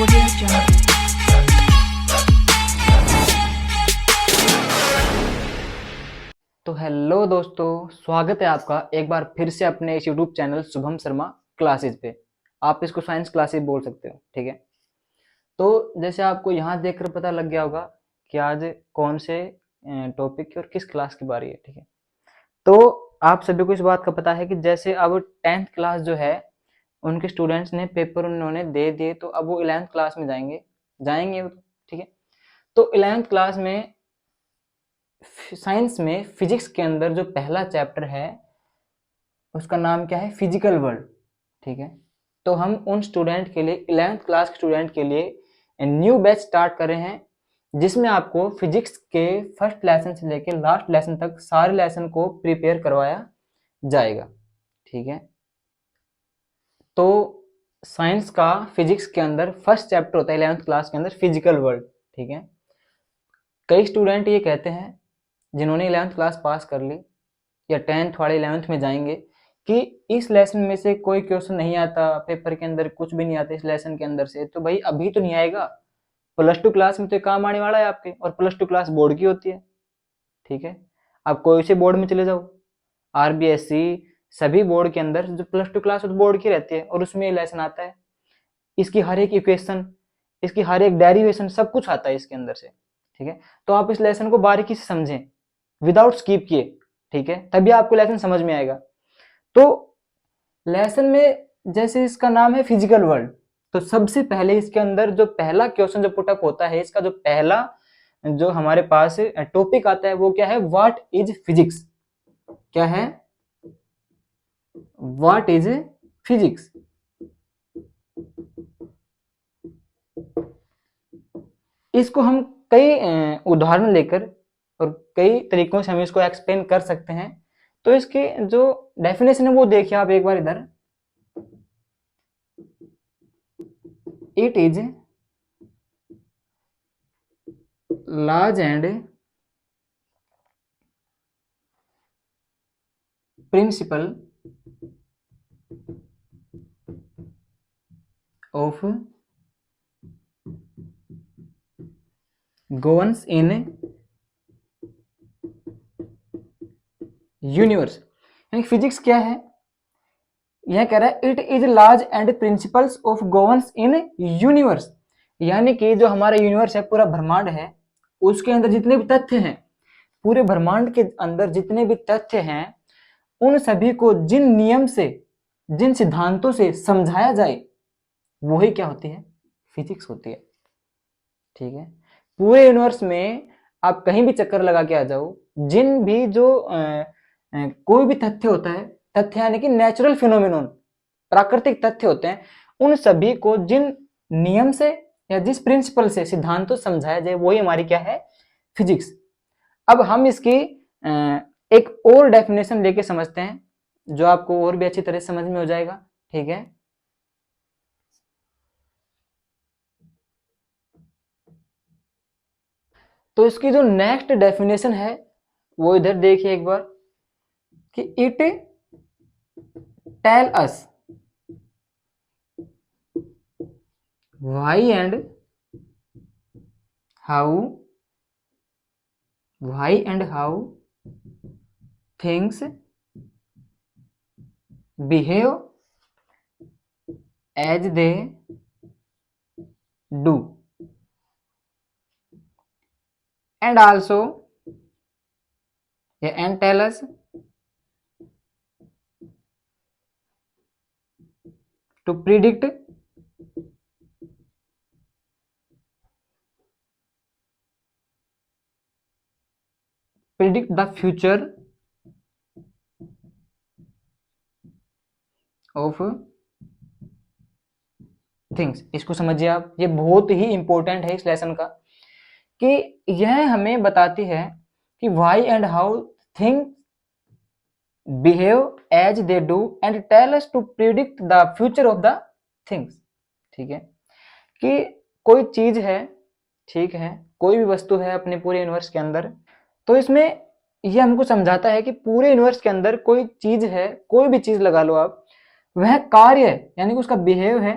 Audio Jungle. तो hello दोस्तों, स्वागत है आपका एक बार फिर से अपने इस YouTube channel Shubham Sharma classes पे। आप इसको साइंस क्लासेज बोल सकते हो, ठीक है। तो जैसे आपको यहाँ देखकर पता लग गया होगा कि आज कौन से टॉपिक की और किस क्लास की बारी है, ठीक है। तो आप सभी को इस बात का पता है कि जैसे अब 10th क्लास जो है उनके स्टूडेंट्स ने पेपर उन्होंने दे दिए, तो अब वो 11th क्लास में जाएंगे वो, ठीक है। तो 11th क्लास में साइंस में फिजिक्स के अंदर जो पहला चैप्टर है उसका नाम क्या है, फिजिकल वर्ल्ड, ठीक है। तो हम उन स्टूडेंट के लिए 11th क्लास के स्टूडेंट के लिए न्यू बैच स्टार्ट कर रहे हैं जिसमें आपको फिजिक्स के फर्स्ट लेसन से लेकर लास्ट लेसन तक सारे लेसन को प्रिपेयर करवाया जाएगा, ठीक है। तो साइंस का फिजिक्स के अंदर फर्स्ट चैप्टर होता है 11th क्लास के अंदर फिजिकल वर्ल्ड, ठीक है। कई स्टूडेंट ये कहते हैं जिन्होंने 11th क्लास पास कर ली या 10th वाले 11th में जाएंगे कि इस लेसन में से कोई क्वेश्चन नहीं आता, पेपर के अंदर कुछ भी नहीं आता इस लेसन के अंदर से। तो भाई अभी तो नहीं आएगा, +2 क्लास में तो काम आने वाला है आपके, और +2 क्लास बोर्ड की होती है, ठीक है। आप कोई से बोर्ड में चले जाओ, RBSC सभी बोर्ड के अंदर जो +2 क्लास बोर्ड की रहती है और उसमें ये लेसन आता है। इसकी हर एक इक्वेशन, इसकी हर एक डेरिवेशन सब कुछ आता है इसके अंदर से, ठीक है। तो आप इस लेसन को बारीकी से समझें विदाउट स्किप किए, ठीक है, तभी आपको लेसन समझ में आएगा। तो लेसन में जैसे इसका नाम है फिजिकल वर्ल्ड, तो सबसे पहले इसके अंदर जो पहला क्वेश्चन जो पुटअप होता है, इसका जो पहला जो हमारे पास टॉपिक आता है वो क्या है, व्हाट इज फिजिक्स। क्या है, व्हाट इज फिजिक्स। इसको हम कई उदाहरण लेकर और कई तरीकों से हम इसको एक्सप्लेन कर सकते हैं। तो इसके जो डेफिनेशन है वो देखिए आप एक बार इधर। It is large and principle of गोवंस in universe. यानी फिजिक्स क्या है, यह कह रहा है it is large and principles of गोवंस in universe. यानी कि जो हमारा यूनिवर्स है, पूरा ब्रह्मांड है, उसके अंदर जितने भी तथ्य हैं, पूरे ब्रह्मांड के अंदर जितने भी तथ्य हैं, उन सभी को जिन नियम से, जिन सिद्धांतों से समझाया जाए वही क्या होती है, फिजिक्स होती है, ठीक है। पूरे यूनिवर्स में आप कहीं भी चक्कर लगा के आ जाओ, जिन भी जो कोई भी तथ्य होता है, तथ्य यानी कि नेचुरल फिनोमिनोन, प्राकृतिक तथ्य होते हैं, उन सभी को जिन नियम से या जिस प्रिंसिपल से, सिद्धांतों समझाया जाए वही हमारी क्या है, फिजिक्स। अब हम इसकी एक और डेफिनेशन लेके समझते हैं जो आपको और भी अच्छी तरह समझ में हो जाएगा, ठीक है। तो इसकी जो नेक्स्ट डेफिनेशन है वो इधर देखिए एक बार कि it tell us why and how things behave as they do, and also and tell us to predict the future of things. इसको समझिए आप, ये बहुत ही इंपॉर्टेंट है इस लेसन का, कि यह हमें बताती है कि why and how thing behave as they do and tell us to predict the future of the things, ठीक है। कि कोई चीज है, ठीक है, कोई भी वस्तु है अपने पूरे यूनिवर्स के अंदर, तो इसमें यह हमको समझाता है कि पूरे यूनिवर्स के अंदर कोई चीज है, कोई भी चीज लगा लो आप, वह कार्य यानी कि उसका बिहेव है,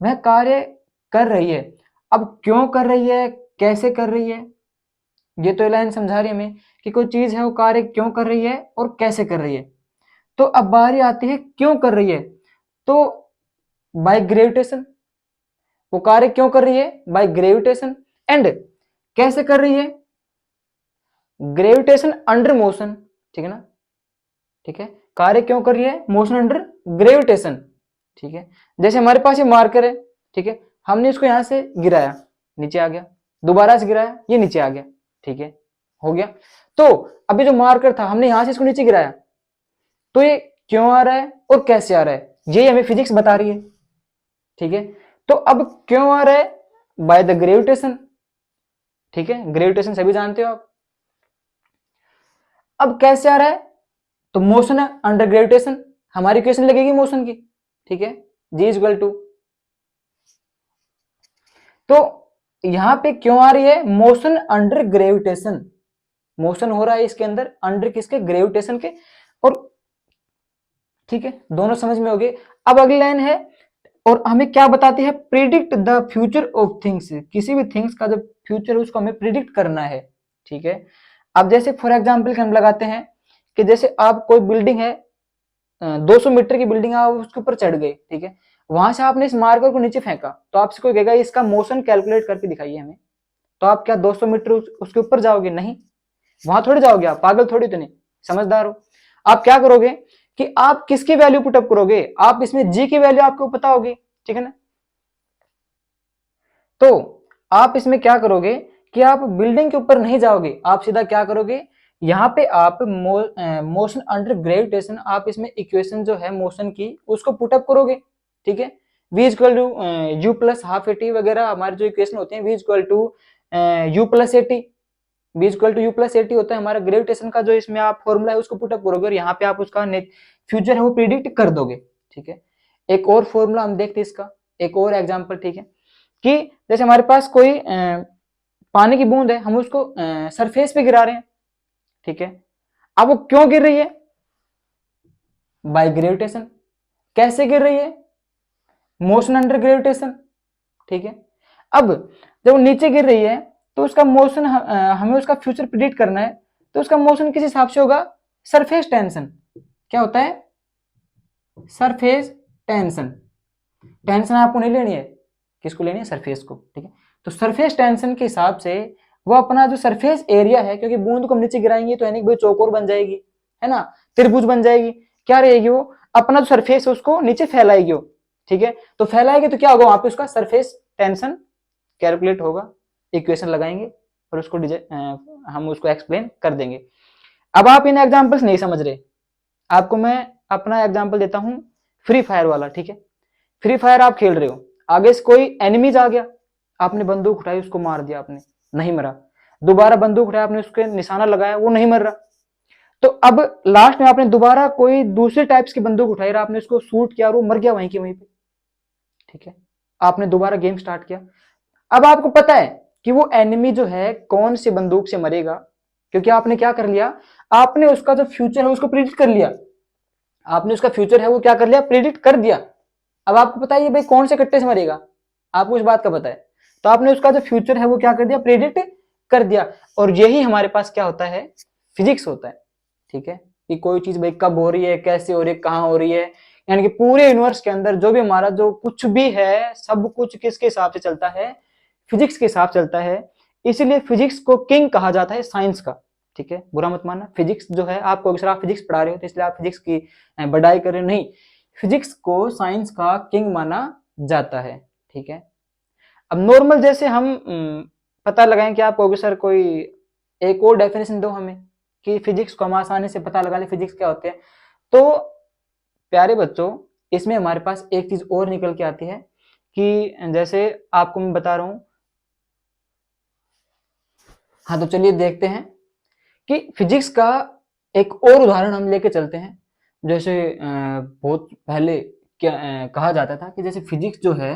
वह कार्य कर रही है। अब क्यों कर रही है, कैसे कर रही है, ये तो लाइन समझा रही है हमें कि कोई चीज है वो कार्य क्यों कर रही है और कैसे कर रही है। तो अब बारी आती है क्यों कर रही है, तो बाय ग्रेविटेशन, वो कार्य क्यों कर रही है, बाय ग्रेविटेशन। एंड कैसे कर रही है, ग्रेविटेशन अंडर मोशन, ठीक है ना, ठीक है। कार्य क्यों कर रही है, मोशन अंडर ग्रेविटेशन, ठीक है। जैसे हमारे पास ये मार्कर है, ठीक है, हमने इसको यहां से गिराया, नीचे आ गया, दोबारा से गिराया, ये नीचे आ गया, ठीक है, हो गया। तो अभी जो मार्कर था हमने यहां से इसको नीचे गिराया, तो ये क्यों आ रहा है और कैसे आ रहा है, ये हमें फिजिक्स बता रही है, ठीक है। तो अब क्यों आ रहा है, बाय द ग्रेविटेशन, ठीक है, ग्रेविटेशन सभी जानते हो आप। अब कैसे आ रहा है, तो मोशन है अंडर ग्रेविटेशन, हमारी इक्वेशन लगेगी मोशन की, ठीक है, जी इज इक्वल टू। तो यहां पे क्यों आ रही है, मोशन अंडर ग्रेविटेशन, मोशन हो रहा है इसके अंदर अंडर किसके, ग्रेविटेशन के। और ठीक है, दोनों समझ में हो गए। अब अगली लाइन है, और हमें क्या बताती है, predict the future of things, किसी भी थिंग्स का जो फ्यूचर है उसको हमें प्रिडिक्ट करना है, ठीक है। अब जैसे फॉर एग्जांपल हम लगाते हैं कि जैसे आप कोई बिल्डिंग है, 200 मीटर की बिल्डिंग, आप उसके ऊपर चढ़ गए, ठीक है, वहां से आपने इस मार्कर को नीचे फेंका, तो आपसे कोई कहेगा इसका मोशन कैलकुलेट करके दिखाइए हमें, तो आप क्या 200 मीटर उसके ऊपर जाओगे, नहीं, वहां थोड़ी जाओगे, आप पागल थोड़ी, तो नहीं, समझदार हो। आप क्या करोगे कि आप किसकी वैल्यू पुटअप करोगे, आप इसमें जी की वैल्यू आपको पता होगी, ठीक है ना। तो आप इसमें क्या करोगे कि आप बिल्डिंग के ऊपर नहीं जाओगे, आप सीधा क्या करोगे, यहाँ पे आप मोशन अंडर ग्रेविटेशन, आप इसमें इक्वेशन जो है मोशन की उसको पुटअप करोगे, ठीक है। v equal to u plus half a t वगैरह हमारे जो इक्वेशन होते हैं, v equal to u plus a t, v equal to u plus a t होता है हमारा ग्रेविटेशन का, जो इसमें आप फॉर्मूला है उसको पुटअप करोगे और यहाँ पे आप उसका फ्यूचर है वो प्रिडिक्ट कर दोगे, ठीक है। एक और फॉर्मूला हम देखते हैं इसका, एक और एग्जाम्पल, ठीक है, कि जैसे हमारे पास कोई पानी की बूंद है, हम उसको सरफेस पे गिरा रहे हैं, ठीक है। अब वो क्यों गिर रही है, बाय ग्रेविटेशन। कैसे गिर रही है, मोशन अंडर ग्रेविटेशन, ठीक है। अब जब वो नीचे गिर रही है तो उसका मोशन, हमें उसका फ्यूचर प्रिडिक्ट करना है, तो उसका मोशन किस हिसाब से होगा, सरफेस टेंशन। क्या होता है, सरफेस टेंशन। टेंशन आपको नहीं लेनी है, किसको लेनी है, सरफेस को, ठीक है। तो सरफेस टेंशन के हिसाब से वो अपना जो सरफेस एरिया है, क्योंकि बूंद को हम नीचे गिराएंगे तो यानी चौकोर बन जाएगी, है ना, त्रिभुज बन जाएगी, क्या रहेगी वो, अपना जो सरफेस है उसको नीचे फैलाएगी वो, ठीक है। तो फैलाएगी तो क्या होगा, वहां पे उसका सरफेस टेंशन कैलकुलेट होगा, इक्वेशन लगाएंगे और उसको हम उसको एक्सप्लेन कर देंगे। अब आप इन एग्जाम्पल्स नहीं समझ रहे, आपको मैं अपना एग्जाम्पल देता हूं, फ्री फायर वाला, ठीक है। फ्री फायर आप खेल रहे हो, आगे से कोई एनिमीज आ गया, आपने बंदूक उठाई उसको मार दिया, आपने नहीं मरा, दोबारा बंदूक उठाया आपने उसके निशाना लगाया, वो नहीं मर रहा, तो अब लास्ट में आपने दोबारा कोई दूसरे टाइप्स की बंदूक उठाई और आपने उसको शूट किया और वो मर गया वहीं के वहीं पे, ठीक है। आपने दोबारा गेम स्टार्ट किया, अब आपको पता है कि वो एनिमी जो है कौन सी बंदूक से मरेगा, क्योंकि आपने क्या कर लिया, आपने उसका जो फ्यूचर है उसको प्रिडिक्ट कर लिया, आपने उसका फ्यूचर है वो क्या कर लिया, प्रिडिक्ट कर दिया। अब आपको पता है भाई कौन से कट्टे से मरेगा, आपको इस बात का पता है, तो आपने उसका जो फ्यूचर है वो क्या कर दिया, प्रेडिक्ट कर दिया। और यही हमारे पास क्या होता है, फिजिक्स होता है, ठीक है, कि कोई चीज भाई कब हो रही है, कैसे हो रही है, कहाँ हो रही है, यानी कि पूरे यूनिवर्स के अंदर जो भी हमारा जो कुछ भी है सब कुछ किसके हिसाब से चलता है, फिजिक्स के हिसाब से चलता है। इसीलिए फिजिक्स को किंग कहा जाता है साइंस का, ठीक है, बुरा मत मानना, फिजिक्स जो है आपको अगर आप फिजिक्स पढ़ा रहे हो तो इसलिए आप फिजिक्स की बढ़ाई कर रहे हो, नहीं, फिजिक्स को साइंस का किंग माना जाता है, ठीक है। अब नॉर्मल जैसे हम पता लगाएं कि आप कहोगे सर कोई एक और डेफिनेशन दो हमें कि फिजिक्स को हम आसानी से पता लगा ले, फिजिक्स क्या होते हैं, तो प्यारे बच्चों इसमें हमारे पास एक चीज और निकल के आती है कि जैसे आपको मैं बता रहा हूं, हाँ तो चलिए देखते हैं कि फिजिक्स का एक और उदाहरण हम लेके चलते हैं। जैसे बहुत पहले क्या कहा जाता था कि जैसे फिजिक्स जो है,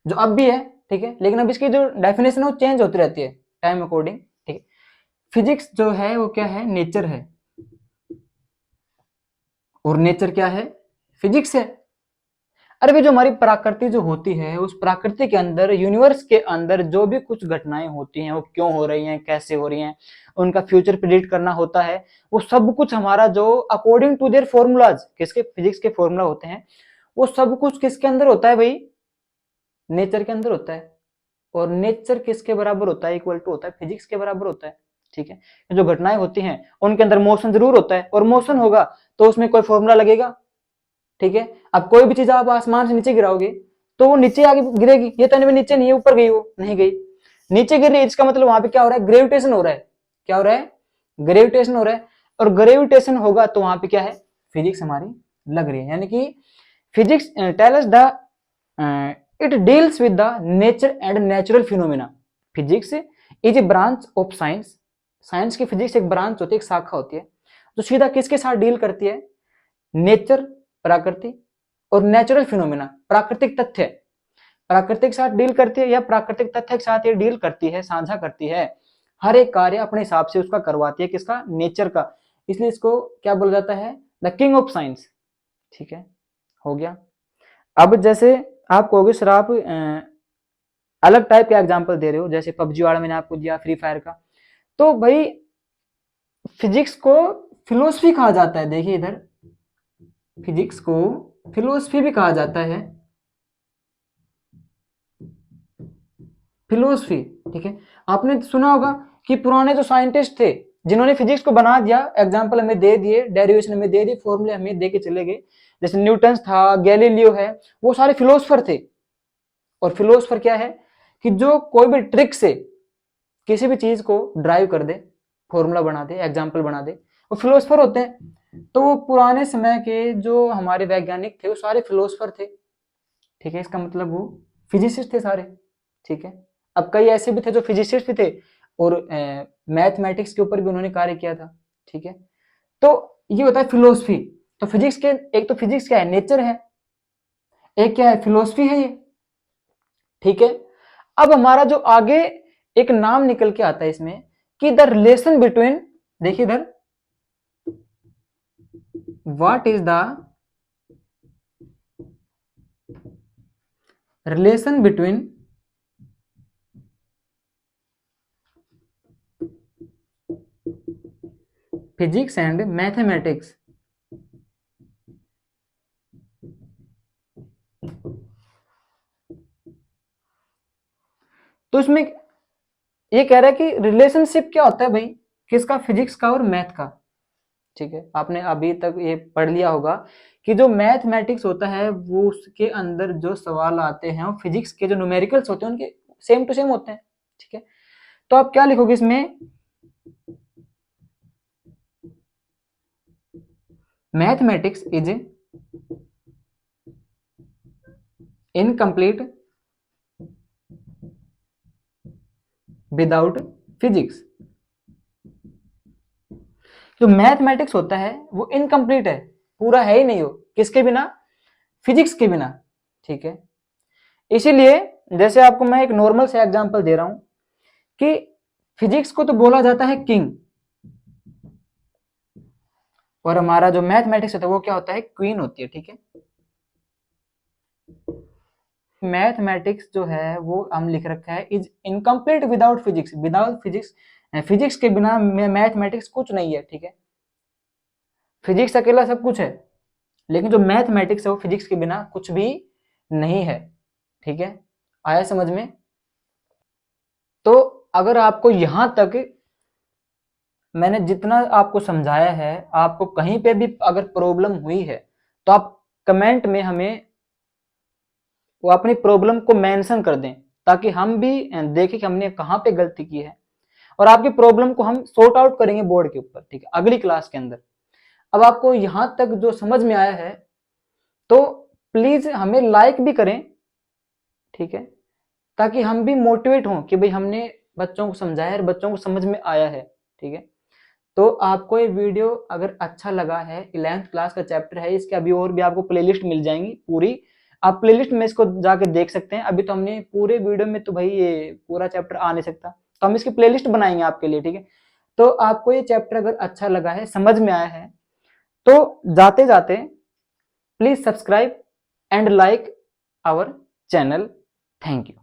जो अब भी है, ठीक है, लेकिन अब इसकी जो डेफिनेशन है वो चेंज होती रहती है टाइम अकॉर्डिंग, ठीक है। फिजिक्स जो है वो क्या है, नेचर है, और नेचर क्या है, फिजिक्स है। अरे भाई जो हमारी प्रकृति जो होती है, उस प्रकृति के अंदर, यूनिवर्स के अंदर जो भी कुछ घटनाएं होती हैं वो क्यों हो रही हैं, कैसे हो रही हैं, उनका फ्यूचर प्रिडिक्ट करना होता है। वो सब कुछ हमारा जो अकॉर्डिंग टू देयर फॉर्मूलाज, किसके, फिजिक्स के फॉर्मूला होते हैं, वो सब कुछ किसके अंदर होता है भाई, नेचर के अंदर होता है। और नेचर किसके बराबर होता है, इक्वल टू होता है फिजिक्स के बराबर होता है। ठीक है, जो घटनाएं होती हैं उनके अंदर मोशन जरूर होता है, और मोशन होगा तो उसमें कोई फॉर्मूला लगेगा। ठीक है, अब कोई भी चीज आप आसमान से नीचे गिराओगे तो वो नीचे आगे गिरेगी, ये तो नहीं नीचे नहीं है, ऊपर गई, वो नहीं गई, नीचे गिर रही है, इसका मतलब वहां पे क्या हो रहा है, ग्रेविटेशन हो रहा है। क्या हो रहा है, ग्रेविटेशन हो रहा है। और ग्रेविटेशन होगा तो वहां पे क्या है, फिजिक्स हमारी लग रही है। यानी कि physics tell us the it deals with the nature and natural phenomena. Physics is a branch of science. Science की फिजिक्स एक ब्रांच होती है, एक शाखा होती है, जो सीधा किसके साथ डील करती है, नेचर, प्रकृति, और नेचुरल फिनोमेना, प्राकृतिक तथ्य, प्राकृतिक साथ डील करती है, या प्राकृतिक तथ्य के साथ ये डील करती है, साझा करती है। हर एक कार्य अपने हिसाब से उसका करवाती है, किसका, नेचर का। इसलिए इसको क्या बोला जाता है, द किंग ऑफ साइंस। ठीक है, हो गया। अब जैसे आप कहोगे सर आप अलग टाइप का एग्जाम्पल दे रहे हो, जैसे पबजी वाला मैंने आपको दिया, फ्री फायर का, तो भाई फिजिक्स को फिलोसफी कहा जाता है। देखिए इधर, फिजिक्स को फिलोसफी भी कहा जाता है, फिलोसफी। ठीक है, आपने सुना होगा कि पुराने जो साइंटिस्ट थे जिन्होंने फिजिक्स को बना दिया, एग्जाम्पल हमें दे दिए, डेरिवेशन हमें दे दिए, फॉर्मूले हमें दे के चले गए, जैसे न्यूटन था, गैलीलियो है, वो सारे फिलोसफर थे। और फिलोसफर क्या है कि जो कोई भी ट्रिक से किसी भी चीज को ड्राइव कर दे, फॉर्मूला बना दे, एग्जाम्पल बना दे, वो फिलोसफर होते हैं। तो वो पुराने समय के जो हमारे वैज्ञानिक थे वो सारे फिलोसफर थे। ठीक है, इसका मतलब वो फिजिसिस्ट थे सारे। ठीक है, अब कई ऐसे भी थे जो फिजिसिस्ट भी थे, और मैथमेटिक्स के ऊपर भी उन्होंने कार्य किया था। ठीक है, तो ये होता है फिलोसफी। तो फिजिक्स के, एक तो फिजिक्स क्या है, नेचर है, एक क्या है, फिलोसफी है ये। ठीक है, अब हमारा जो आगे एक नाम निकल के आता है इसमें, कि द रिलेशन बिटवीन, देखिए इधर, what is the relation between physics and mathematics. तो इसमें ये कह रहा है कि रिलेशनशिप क्या होता है भाई, किसका, फिजिक्स का और मैथ का। ठीक है, आपने अभी तक ये पढ़ लिया होगा कि जो मैथमेटिक्स होता है वो उसके अंदर जो सवाल आते हैं वो फिजिक्स के जो न्यूमेरिकल्स होते हैं उनके सेम टू सेम होते हैं। ठीक है, तो आप क्या लिखोगे इसमें, mathematics is incomplete without physics. जो मैथमेटिक्स होता है वो इनकम्प्लीट है, पूरा है ही नहीं हो, किसके बिना, फिजिक्स के बिना। ठीक है, इसीलिए जैसे आपको मैं एक नॉर्मल से एग्जांपल दे रहा हूं कि फिजिक्स को तो बोला जाता है किंग, और हमारा जो मैथमेटिक्स होता है वो क्या होता है, क्वीन होती है। ठीक है, मैथमेटिक्स जो है वो हम लिख रखा है is incomplete without physics. Without physics, physics के बिना मैथमेटिक्स कुछ नहीं है। ठीक है, फिजिक्स अकेला सब कुछ है, लेकिन जो मैथमेटिक्स है वो फिजिक्स के बिना कुछ भी नहीं है। ठीक है, आया समझ में। तो अगर आपको यहां तक मैंने जितना आपको समझाया है, आपको कहीं पे भी अगर प्रॉब्लम हुई है तो आप कमेंट में हमें वो अपनी प्रॉब्लम को मेंशन कर दें, ताकि हम भी देखें कि हमने कहाँ पे गलती की है, और आपकी प्रॉब्लम को हम सॉर्ट आउट करेंगे बोर्ड के ऊपर। ठीक है, अगली क्लास के अंदर। अब आपको यहां तक जो समझ में आया है तो प्लीज हमें लाइक भी करें। ठीक है, ताकि हम भी मोटिवेट हों कि भाई हमने बच्चों को समझाया है, बच्चों को समझ में आया है। ठीक है, तो आपको ये वीडियो अगर अच्छा लगा है, 11th क्लास का चैप्टर है, इसके अभी और भी आपको प्लेलिस्ट मिल जाएंगी पूरी, आप प्लेलिस्ट में इसको जाके देख सकते हैं। अभी तो हमने पूरे वीडियो में तो भाई ये पूरा चैप्टर आ नहीं सकता, तो हम इसकी प्लेलिस्ट बनाएंगे आपके लिए। ठीक है, तो आपको ये चैप्टर अगर अच्छा लगा है, समझ में आया है, तो जाते जाते please subscribe and like our channel. Thank you.